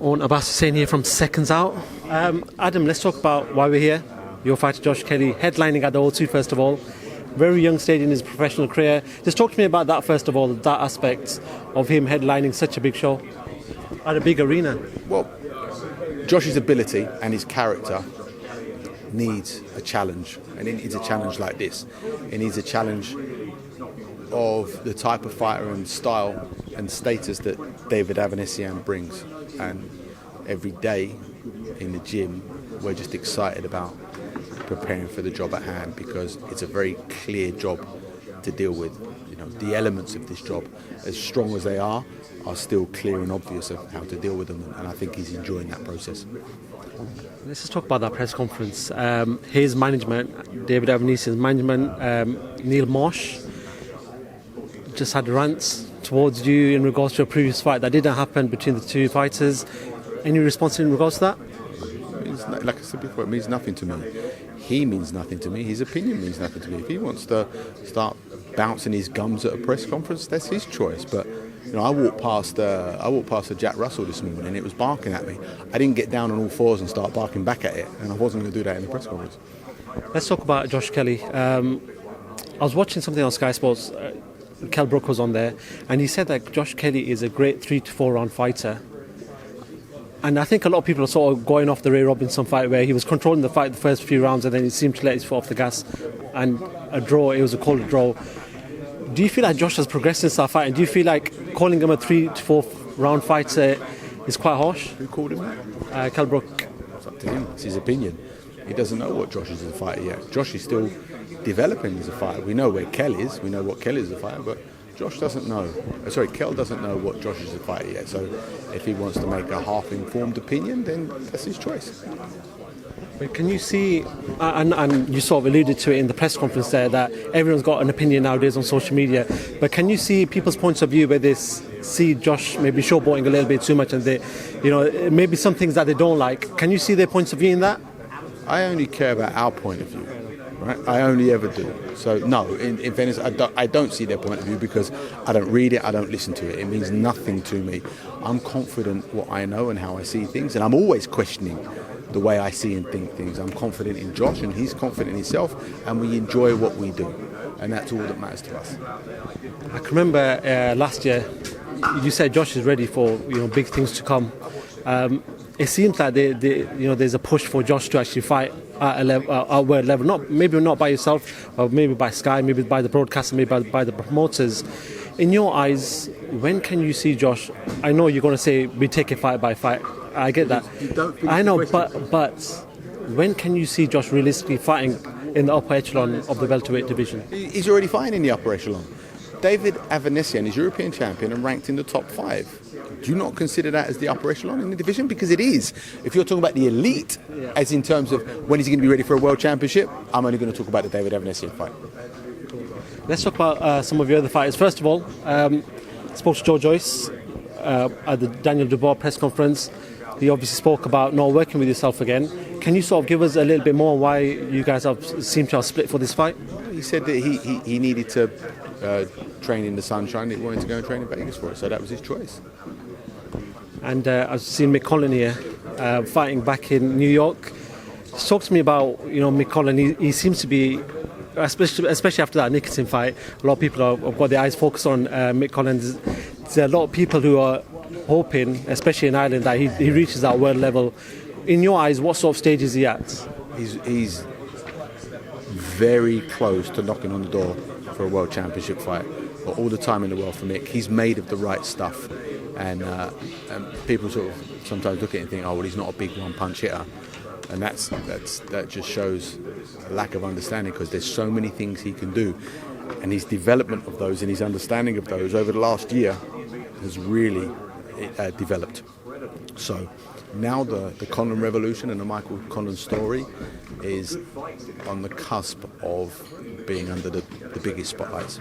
Owen Abbas Hussain here from SecondsOut. Adam, let's talk about why we're here. Your fighter Josh Kelly headlining at the O2 first of all. Very young stage in his professional career. Just talk to me about that first of all, that aspect of him headlining such a big show at a big arena. Well, Josh's ability and his character needs a challenge, and it needs a challenge like this. It needs a challenge of the type of fighter and style and status that David Avanesyan brings. And every day in the gym, we're just excited about preparing for the job at hand, because it's a very clear job to deal with. You know, the elements of this job, as strong as they are still clear and obvious of how to deal with them, and I think he's enjoying that process. Let's just talk about that press conference. His management, David Avanesyan's management, Neil Marsh, just had rants towards you in regards to a previous fight that didn't happen between the two fighters. Any response in regards to that? Like I said before, it means nothing to me. He means nothing to me. His opinion means nothing to me. If he wants to start bouncing his gums at a press conference, that's his choice. But you know, I walked past a Jack Russell this morning, and it was barking at me. I didn't get down on all fours and start barking back at it, and I wasn't going to do that in the press conference. Let's talk about Josh Kelly. I was watching something on Sky Sports. Kell Brook was on there, and he said that Josh Kelly is a great 3 to 4 round fighter. And I think a lot of people are sort of going off the Ray Robinson fight, where he was controlling the fight the first few rounds, and then he seemed to let his foot off the gas. And a draw, it was a cold draw. Do you feel like Josh has progressed in that fight? And do you feel like calling him a 3 to 4 round fighter is quite harsh? Who called him that? Kell Brook. It's up to him. It's his opinion. He doesn't know what Josh is as a fighter yet. Josh is still developing as a fighter. We know where Kell is. We know what Kell is as a fighter, but Josh doesn't know. Kell doesn't know what Josh is as a fighter yet. So if he wants to make a half-informed opinion, then that's his choice. But can you see, and you sort of alluded to it in the press conference there, that everyone's got an opinion nowadays on social media, but can you see people's points of view where they see Josh maybe showboating a little bit too much, and they, you know, maybe some things that they don't like? Can you see their points of view in that? I only care about our point of view, right? I only ever do. So no, in fairness, I don't see their point of view, because I don't read it, I don't listen to it. It means nothing to me. I'm confident what I know and how I see things, and I'm always questioning the way I see and think things. I'm confident in Josh, and he's confident in himself, and we enjoy what we do, and that's all that matters to us. I can remember last year you said Josh is ready for, you know, big things to come. It seems like there's a push for Josh to actually fight at a world level. Maybe not by yourself, but maybe by Sky, maybe by the broadcaster, maybe by the promoters. In your eyes, when can you see Josh? I know you're going to say we take it fight by fight. I get that. I know, but when can you see Josh realistically fighting in the upper echelon of the welterweight division? He's already fighting in the upper echelon. David Avanesyan is European champion and ranked in the top 5. Do you not consider that as the upper echelon in the division? Because it is. If you're talking about the elite, as in terms of when is he going to be ready for a world championship, I'm only going to talk about the David Avanesyan fight. Let's talk about some of your other fighters. First of all, spoke to Joe Joyce at the Daniel Dubois press conference. He obviously spoke about not working with yourself again. Can you sort of give us a little bit more why you guys seem to have split for this fight? He said that he needed to train in the sunshine. He wanted to go and train in Vegas for it, so that was his choice. And I've seen Mick Collin here fighting back in New York. Just talk to me about, you know, Mick Collin. He seems to be, especially after that Nicholson fight, a lot of people have got their eyes focused on Mick Collin. There's a lot of people who are hoping, especially in Ireland, that he reaches that world level. In your eyes, what sort of stage is he at? He's very close to knocking on the door for a world championship fight. But all the time in the world for Mick. He's made of the right stuff. And people sort of sometimes look at it and think, oh, well, he's not a big one-punch hitter. And that just shows a lack of understanding, because there's so many things he can do. And his development of those and his understanding of those over the last year has really developed. So now the Conlan revolution and the Michael Conlan story is on the cusp of being under the biggest spotlights.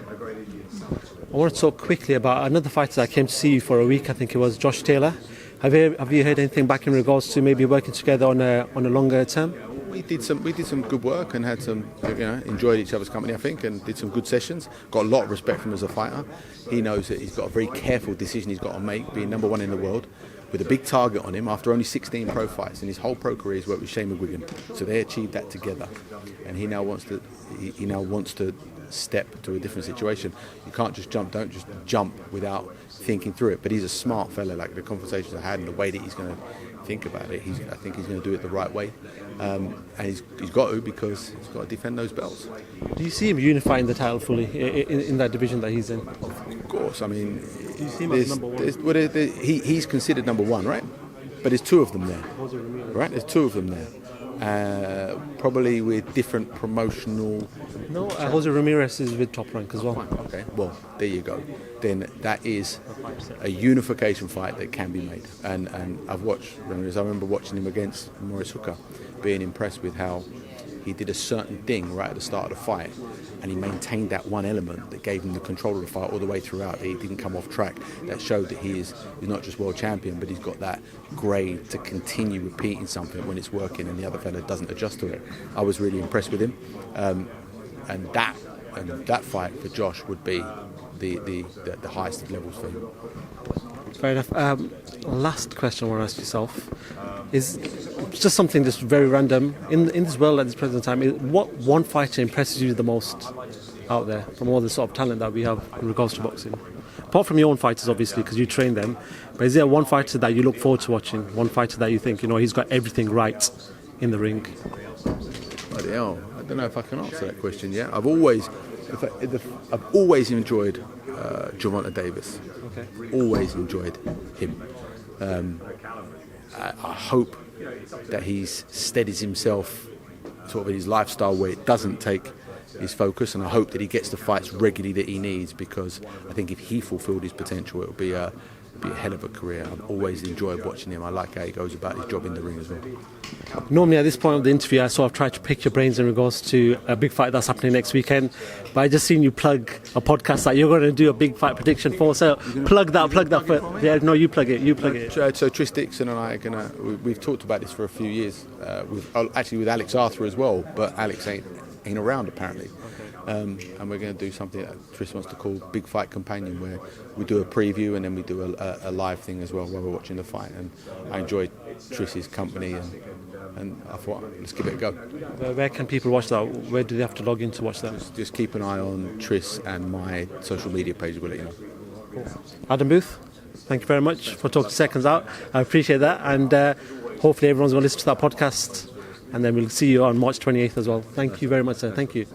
I want to talk quickly about another fighter that came to see you for a week. I think it was Josh Taylor. Have you heard anything back in regards to maybe working together on a longer term? We did some good work and had some, enjoyed each other's company, I think, and did some good sessions. Got a lot of respect from him as a fighter. He knows that he's got a very careful decision he's got to make, being number 1 in the world. with a big target on him after only 16 pro fights, and his whole pro career he's worked with Shane McGuigan. So they achieved that together, and he now wants to step to a different situation. You can't just jump. Don't just jump without thinking through it. But he's a smart fella. Like the conversations I had and the way that he's going to think about it, I think he's going to do it the right way, and he's got to, because he's got to defend those belts. Do you see him unifying the title fully in that division that he's in? Of course. I mean, do you see him as number one? He's considered number one, right? But there's two of them there, right? There's two of them there. Probably with different promotional... No, Jose Ramirez is with Top Rank as well. Okay, well, there you go. Then that is a unification fight that can be made. And I've watched Ramirez. I remember watching him against Maurice Hooker, being impressed with how he did a certain thing right at the start of the fight, and he maintained that one element that gave him the control of the fight all the way throughout. He didn't come off track. That showed that he's not just world champion, but he's got that grade to continue repeating something when it's working and the other fella doesn't adjust to it. I was really impressed with him, and that fight for Josh would be the highest of levels for him. Fair enough. Last question I want to ask yourself is just something just very random. In this world at this present time, what one fighter impresses you the most out there from all the sort of talent that we have in regards to boxing? Apart from your own fighters, obviously, because you train them, but is there one fighter that you look forward to watching? One fighter that you think, he's got everything right in the ring? Bloody hell, I don't know if I can answer that question yet. I've always enjoyed Gervonta Davis. Okay. Always enjoyed him. I hope that he's steadies himself sort of in his lifestyle where it doesn't take his focus, and I hope that he gets the fights regularly that he needs, because I think if he fulfilled his potential, it would be a hell of a career. I've always enjoyed watching him. I like how he goes about his job in the ring as well. Normally at this point of the interview, I sort of try to pick your brains in regards to a big fight that's happening next weekend, but I just seen you plug a podcast that you're going to do a big fight prediction for, so plug that for, yeah, no, you plug it. So Tris Dixon and I are we've talked about this for a few years, with Alex Arthur as well, but Alex ain't around apparently. And we're going to do something that Tris wants to call Big Fight Companion, where we do a preview and then we do a live thing as well while we're watching the fight. And I enjoyed Tris's company, and I thought, let's give it a go. Where can people watch that? Where do they have to log in to watch that? Just keep an eye on Tris and my social media page. We'll let you know. Cool. Adam Booth, thank you very much for talking to Seconds Out. I appreciate that, and hopefully everyone's going to listen to that podcast, and then we'll see you on March 28th as well. Thank you very much, sir. Thank you.